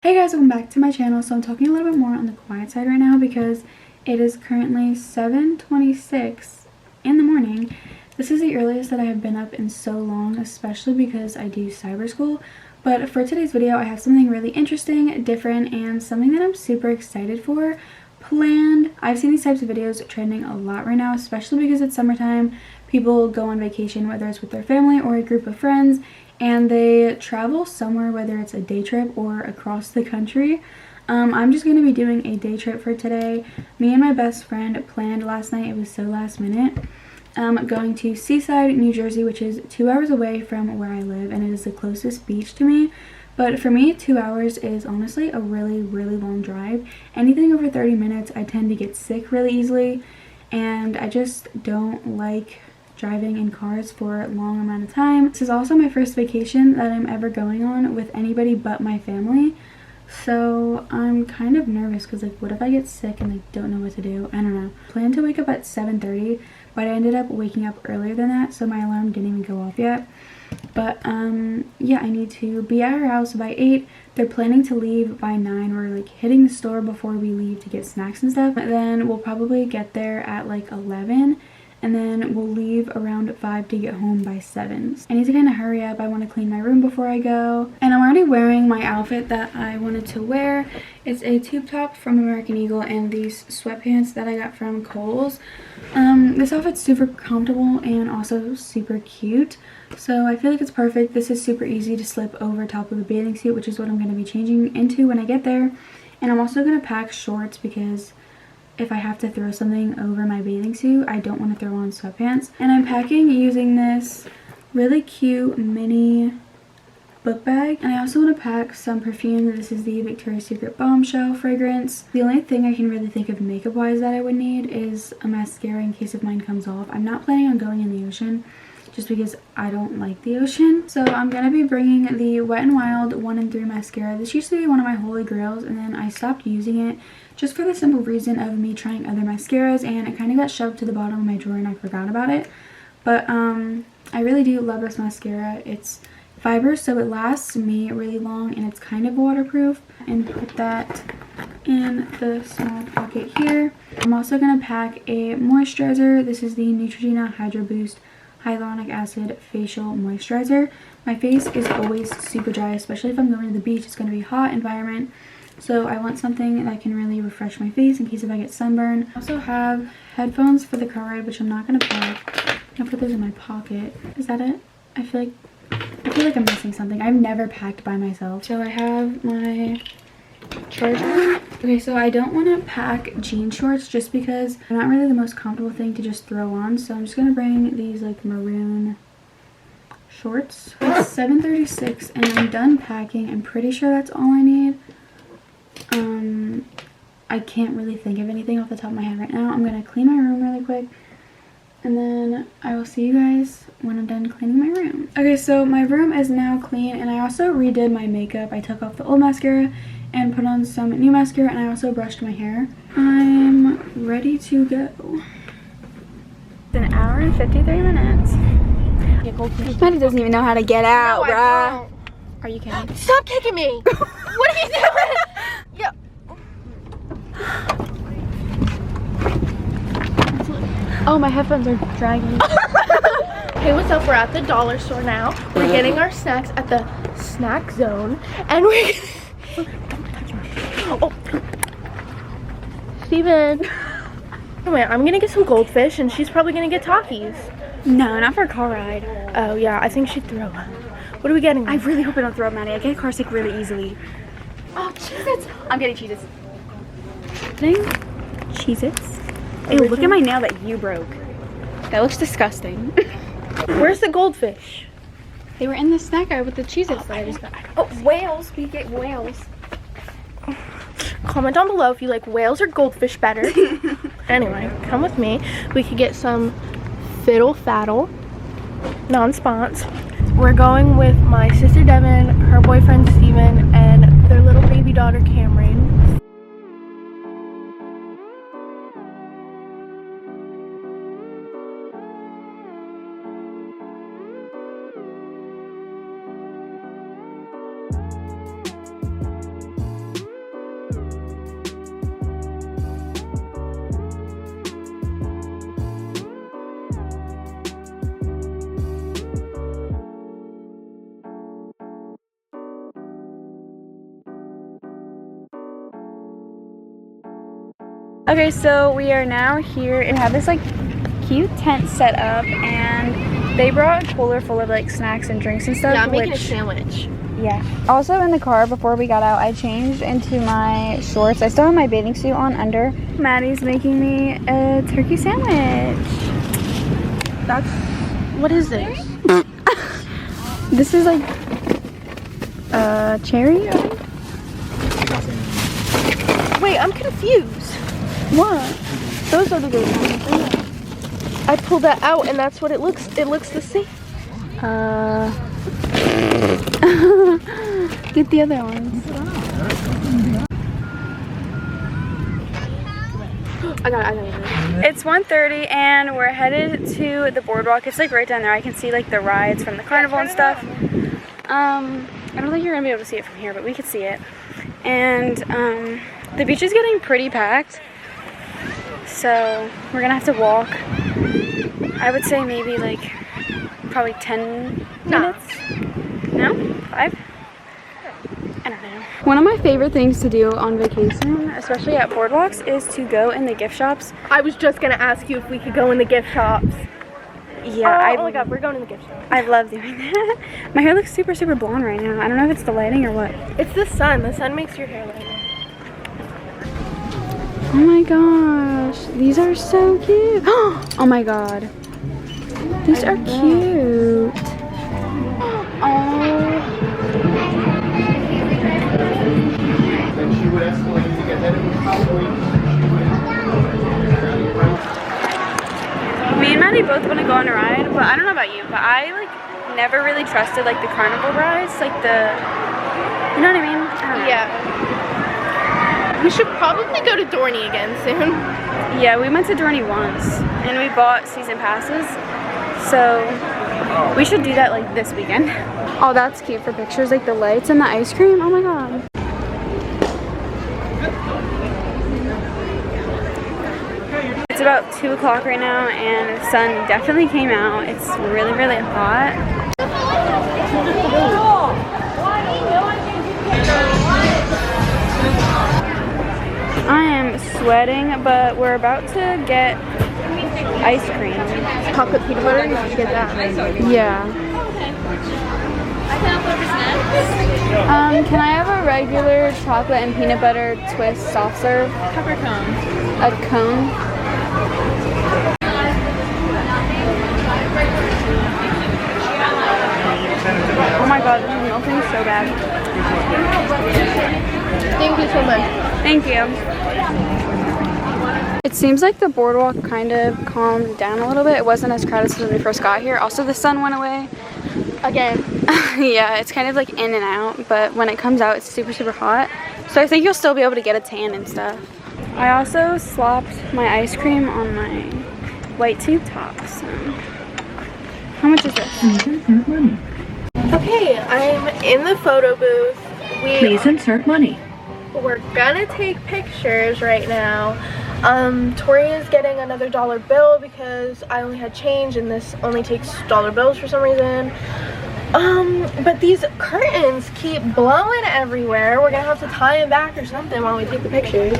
Hey guys, welcome back to my channel. So I'm talking a little bit more on the quiet side right now because it is currently 7:26 in the morning. This is the earliest that I have been up in so long, especially because I do cyber school. But for today's video, I have something really interesting, different, and something that I'm super excited for planned. I've seen these types of videos trending a lot right now, especially because it's summertime. People go on vacation, whether it's with their family or a group of friends, and they travel somewhere, whether it's a day trip or across the country. I'm just going to be doing a day trip for today. Me and my best friend planned last night. It was so last minute. Going to Seaside, New Jersey, which is 2 hours away from where I live, and it is the closest beach to me. But for me, 2 hours is honestly a really long drive. Anything over 30 minutes, I tend to get sick really easily, and I just don't like driving in cars for a long amount of time. This is also my first vacation that I'm ever going on with anybody but my family, so I'm kind of nervous because, like, what if I get sick and don't know what to do? I don't know. I planned to wake up at 7:30, but I ended up waking up earlier than that, so my alarm didn't even go off yet. But yeah, I need to be at our house by 8. They're planning to leave by 9. We're like hitting the store before we leave to get snacks and stuff. Then we'll probably get there at like 11. And then we'll leave around 5 to get home by 7. I need to kind of hurry up. I want to clean my room before I go. And I'm already wearing my outfit that I wanted to wear. It's a tube top from American Eagle and these sweatpants that I got from Kohl's. This outfit's super comfortable and also super cute. So I feel like it's perfect. This is super easy to slip over top of the bathing suit, which is what I'm going to be changing into when I get there. And I'm also going to pack shorts because if I have to throw something over my bathing suit, I don't want to throw on sweatpants. And I'm packing using this really cute mini book bag. And I also want to pack some perfume. This is the Victoria's Secret Bombshell fragrance. The only thing I can really think of makeup wise that I would need is a mascara in case if mine comes off. I'm not planning on going in the ocean just because I don't like the ocean. So I'm going to be bringing the Wet n Wild 1 in 3 mascara. This used to be one of my holy grails, and then I stopped using it just for the simple reason of me trying other mascaras, and it kind of got shoved to the bottom of my drawer and I forgot about it. But I really do love this mascara. It's fiber, so it lasts me really long, and it's kind of waterproof. And put that in the small pocket here. I'm also going to pack a moisturizer. This is the Neutrogena Hydro Boost Hyaluronic Acid Facial Moisturizer. My face is always super dry, especially if I'm going to the beach. It's going to be a hot environment, so I want something that can really refresh my face in case if I get sunburn. I also have headphones for the car ride, which I'm not going to pack. I'll put those in my pocket. Is that it? I feel like I'm missing something. I've never packed by myself. So I have my charger. Okay, so I don't want to pack jean shorts just because they're not really the most comfortable thing to just throw on. So I'm just going to bring these like maroon shorts. It's 7:36 and I'm done packing. I'm pretty sure that's all I need. I can't really think of anything off the top of my head right now. I'm going to clean my room really quick, and then I will see you guys when I'm done cleaning my room. Okay, so my room is now clean, and I also redid my makeup. I took off the old mascara and put on some new mascara, and I also brushed my hair. I'm ready to go. It's an hour and 53 minutes. Maddie doesn't even know how to get out, no, bruh. Are you kidding? Stop kicking me! What are you doing? Yeah. Oh, my headphones are dragging. Hey, what's up? We're at the dollar store now. We're getting our snacks at the snack zone, and we're oh, Steven. Anyway, I'm gonna get some goldfish, and she's probably gonna get Takis. No, not for a car ride. Oh yeah, I think she'd throw up. What are we getting? I really hope I don't throw up, Maddie. I get car sick really easily. Oh, Cheez-Its. I'm getting Cheez-Its. Cheez-Its. Ew, look at my nail that you broke. That looks disgusting. Where's the goldfish? They were in the snack aisle with the Cheez-Its that I just got. Oh, whales. We get whales. Comment down below if you like whales or goldfish better. Anyway, come with me. We could get some Fiddle Faddle, non-spons. We're going with my sister Devin, her boyfriend Steven, and their little baby daughter Cameron. Okay, so we are now here and have this like cute tent set up, and they brought a cooler full of like snacks and drinks and stuff. Yeah, I'm making a sandwich. Yeah. Also in the car before we got out, I changed into my shorts. I still have my bathing suit on under. Maddie's making me a turkey sandwich. What is this? This is like cherry, I think. Wait, I'm confused. What? Those are the good ones. I pulled that out and that's what it looks. It looks the same. Get the other ones. I got it. It's 1:30 and we're headed to the boardwalk. It's like right down there. I can see like the rides from the carnival and stuff. I don't think you're gonna be able to see it from here, but we could see it. And the beach is getting pretty packed, so we're gonna have to walk. I would say maybe like probably 10 minutes. No? 5? I don't know. One of my favorite things to do on vacation, especially at boardwalks, is to go in the gift shops. I was just gonna ask you if we could go in the gift shops. Yeah. Oh my god, we're going in the gift shop. I love doing that. My hair looks super, super blonde right now. I don't know if it's the lighting or what. It's the sun. The sun makes your hair lighter. Oh my gosh. These are so cute. Oh my god. These are cute. Oh. Me and Maddie both want to go on a ride, but I don't know about you, but I like never really trusted like the carnival rides, like the, you know what I mean? I don't know. Yeah. We should probably go to Dorney again soon. Yeah, we went to Dorney once and we bought season passes, so we should do that like this weekend. Oh, that's cute for pictures, like the lights and the ice cream. Oh my god. It's about 2 o'clock right now and the sun definitely came out. It's really, really hot. I am sweating, but we're about to get ice cream. Chocolate peanut butter, you should get that. Yeah. Can I have a regular chocolate and peanut butter twist soft serve? Pepper cone. A cone? Oh my god, this is melting so bad. Thank you so much. Thank you. It seems like the boardwalk kind of calmed down a little bit. It wasn't as crowded as when we first got here. Also, the sun went away. Again. Yeah, it's kind of like in and out, but when it comes out, it's super, super hot. So I think you'll still be able to get a tan and stuff. I also slopped my ice cream on my white tube top, so. How much is this? Money. Okay, I'm in the photo booth. Please insert money. We're gonna take pictures right now. Tori is getting another dollar bill because I only had change and this only takes dollar bills for some reason. But these curtains keep blowing everywhere. We're gonna have to tie them back or something while we take the pictures.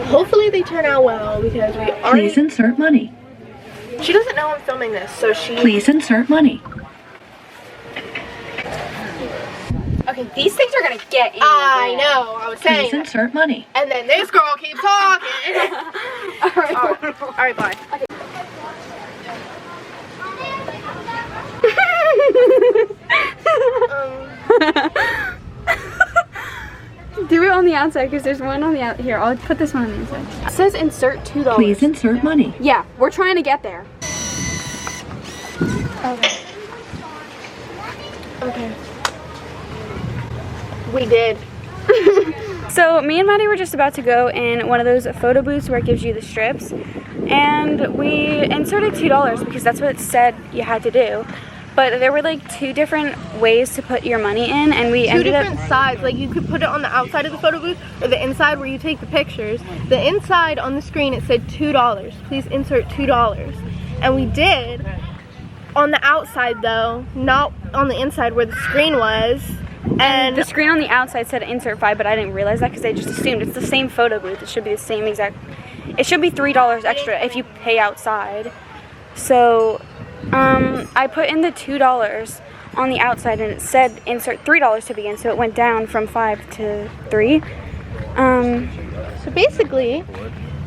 Hopefully they turn out well because we already... Please insert money. She doesn't know I'm filming this, so she... Please insert money. Okay, these things are gonna get in. I know, I was saying. Please insert money. And then this girl keeps talking. Alright, bye. Okay. Do it on the outside because there's one on the out. Here, I'll put this one on the inside. It says insert $2. Please insert money. Yeah, we're trying to get there. Okay. Okay. We did. So me and Maddie were just about to go in one of those photo booths where it gives you the strips, and we inserted $2 because that's what it said you had to do. But there were like 2 different ways to put your money in, and we ended up... 2 different sides. Like you could put it on the outside of the photo booth or the inside where you take the pictures. The inside on the screen it said $2. Please insert $2. And we did. On the outside though, not on the inside where the screen was. And the screen on the outside said insert 5, but I didn't realize that because I just assumed it's the same photo booth. It should be the same exact it should be $3 extra if you pay outside. So I put in the $2 on the outside and it said insert $3 to begin, so it went down from 5 to 3. So basically,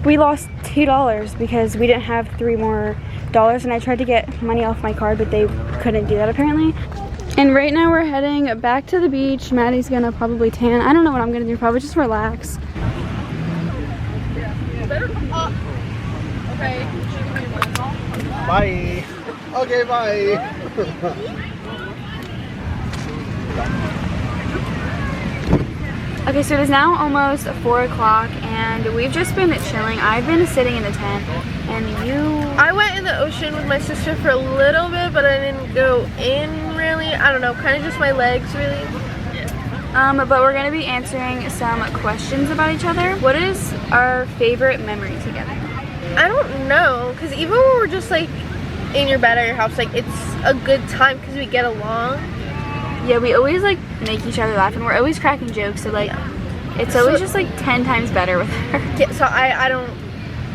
we lost $2 because we didn't have $3 more, and I tried to get money off my card, but they couldn't do that apparently. And right now we're heading back to the beach. Maddie's gonna probably tan. I don't know what I'm gonna do, probably just relax. okay. Bye. Okay, bye. Okay, so it is now almost 4 o'clock and we've just been chilling. I've been sitting in the tent and I went in the ocean with my sister for a little bit, but I didn't go in really. I don't know, kind of just my legs really. But we're gonna be answering some questions about each other. What is our favorite memory together? I don't know, because even when we're just like in your bed at your house, like it's a good time because we get along. Yeah, we always like make each other laugh and we're always cracking jokes, so like it's always just like 10 times better with her. Yeah, so I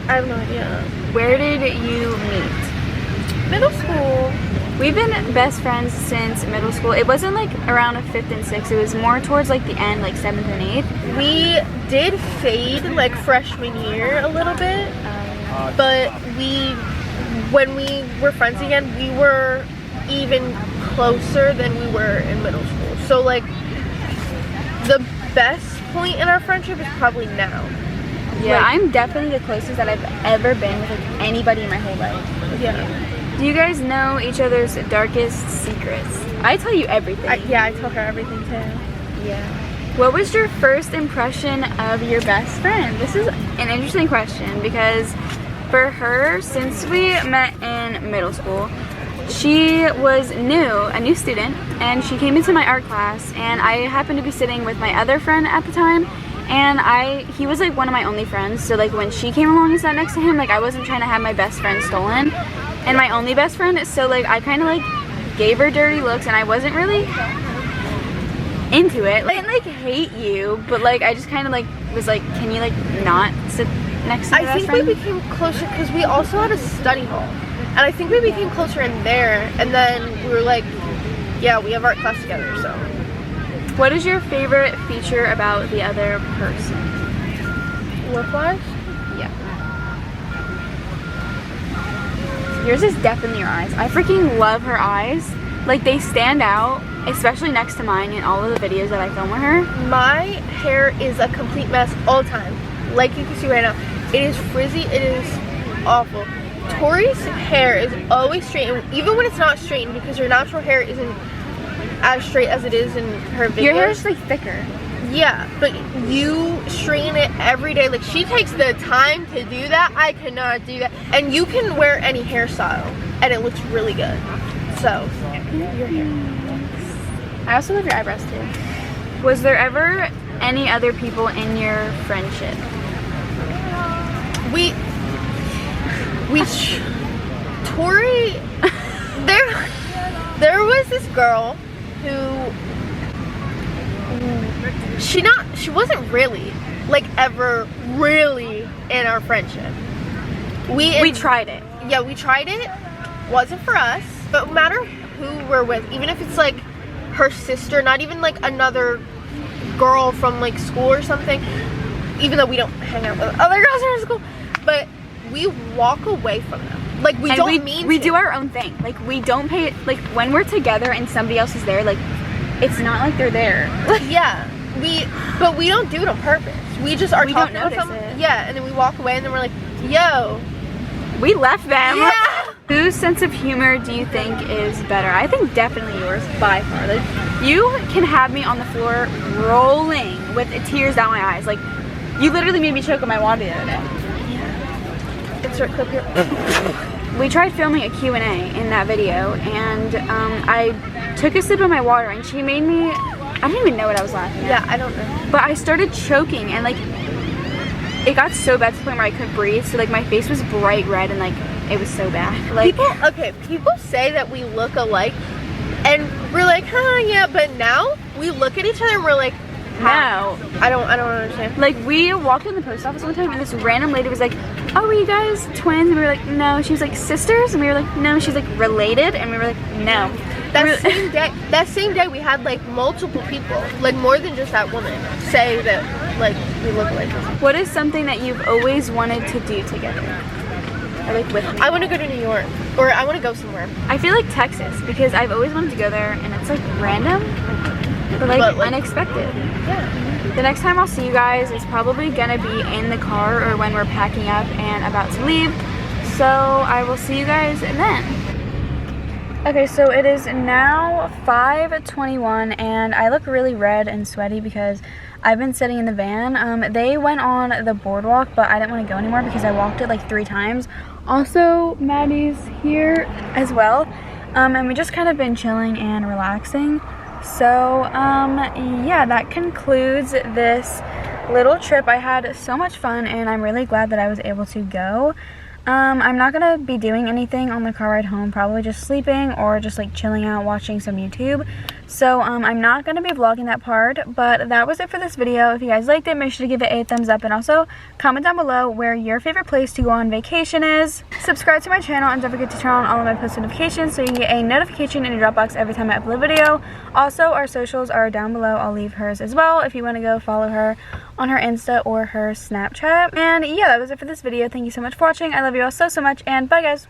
have no idea. Where did you meet? Middle school. We've been best friends since middle school. It wasn't like around 5th and 6th, it was more towards like the end, like 7th and 8th. We did fade like freshman year a little bit, but when we were friends again, we were even closer than we were in middle school. So like the best point in our friendship is probably now. Yeah, like, I'm definitely the closest that I've ever been with like anybody in my whole life. Yeah. Do you guys know each other's darkest secrets? I tell you everything. Yeah, I tell her everything too. Yeah. What was your first impression of your best friend? This is an interesting question because for her, since we met in middle school, she was a new student, and she came into my art class, and I happened to be sitting with my other friend at the time, and he was like one of my only friends, so like when she came along and sat next to him, like I wasn't trying to have my best friend stolen, and my only best friend, so like I kind of like gave her dirty looks, and I wasn't really into it. I didn't like hate you, but like I just kind of like was like, can you like not sit next to your best friend? I think we became closer because we also had a study hall. And I think we became closer in there, and then we were like, yeah, we have art class together, so. What is your favorite feature about the other person? Look-wise? Yeah. Yours is definitely your eyes. I freaking love her eyes. Like, they stand out, especially next to mine in all of the videos that I film with her. My hair is a complete mess all the time. Like you can see right now. It is frizzy, it is awful. Tori's hair is always straight, and even when it's not straightened, because her natural hair isn't as straight as it is in her videos. Your hair is like thicker. Yeah, but you straighten it every day. Like, she takes the time to do that. I cannot do that. And you can wear any hairstyle, and it looks really good. So, your hair. I also love your eyebrows too. Was there ever any other people in your friendship? Tori, there was this girl who, she wasn't really, like, ever really in our friendship. We tried it. Yeah, we tried it. Wasn't for us, but no matter who we're with, even if it's like her sister, not even like another girl from like school or something, even though we don't hang out with other girls in our school, but we walk away from them. Like, we do our own thing. Like, we don't pay, like, when we're together and somebody else is there, like, it's not like they're there. Yeah, but we don't do it on purpose. We just are talking don't with notice them. it. Yeah, and then we walk away and then we're like, yo. We left them. Yeah. Whose sense of humor do you think is better? I think definitely yours, by far. Like, you can have me on the floor rolling with tears down my eyes. Like, you literally made me choke on my water the other day. Insert clip here. We tried filming a Q&A in that video, and I took a sip of my water, and she made me, I don't even know what I was laughing at. Yeah, I don't know. But I started choking, and like, it got so bad to the point where I couldn't breathe, so like my face was bright red, and like, it was so bad. Like, people say that we look alike, and we're like, huh, yeah, but now we look at each other and we're like, No. I don't understand. Like, we walked in the post office one time and this random lady was like, oh, were you guys twins? And we were like, no. She was like, sisters? And we were like, no. She's like, related? And we were like, no. That same day we had like multiple people, like more than just that woman, say that like we look like this. What is something that you've always wanted to do together? Or like with me? I want to go to New York, or I want to go somewhere. I feel like Texas, because I've always wanted to go there and it's like random, but like unexpected. Yeah. The next time I'll see you guys is probably gonna be in the car or when we're packing up and about to leave. So I will see you guys then. Okay, so it is now 5:21 and I look really red and sweaty because I've been sitting in the van. They went on the boardwalk, but I didn't want to go anymore because I walked it like 3 times. Also, Maddie's here as well. And we just kind of been chilling and relaxing. So, yeah, that concludes this little trip. I had so much fun and I'm really glad that I was able to go. I'm not gonna be doing anything on the car ride home, probably just sleeping or just like chilling out watching some YouTube. So I'm not gonna be vlogging that part, but that was it for this video. If you guys liked it, make sure to give it a thumbs up and also comment down below where your favorite place to go on vacation is. Subscribe to my channel and don't forget to turn on all of my post notifications so you can get a notification in your Dropbox every time I upload a video. Also, our socials are down below. I'll leave hers as well if you want to go follow her on her Insta or her Snapchat. And yeah, that was it for this video. Thank you so much for watching. I love you all so much and bye guys.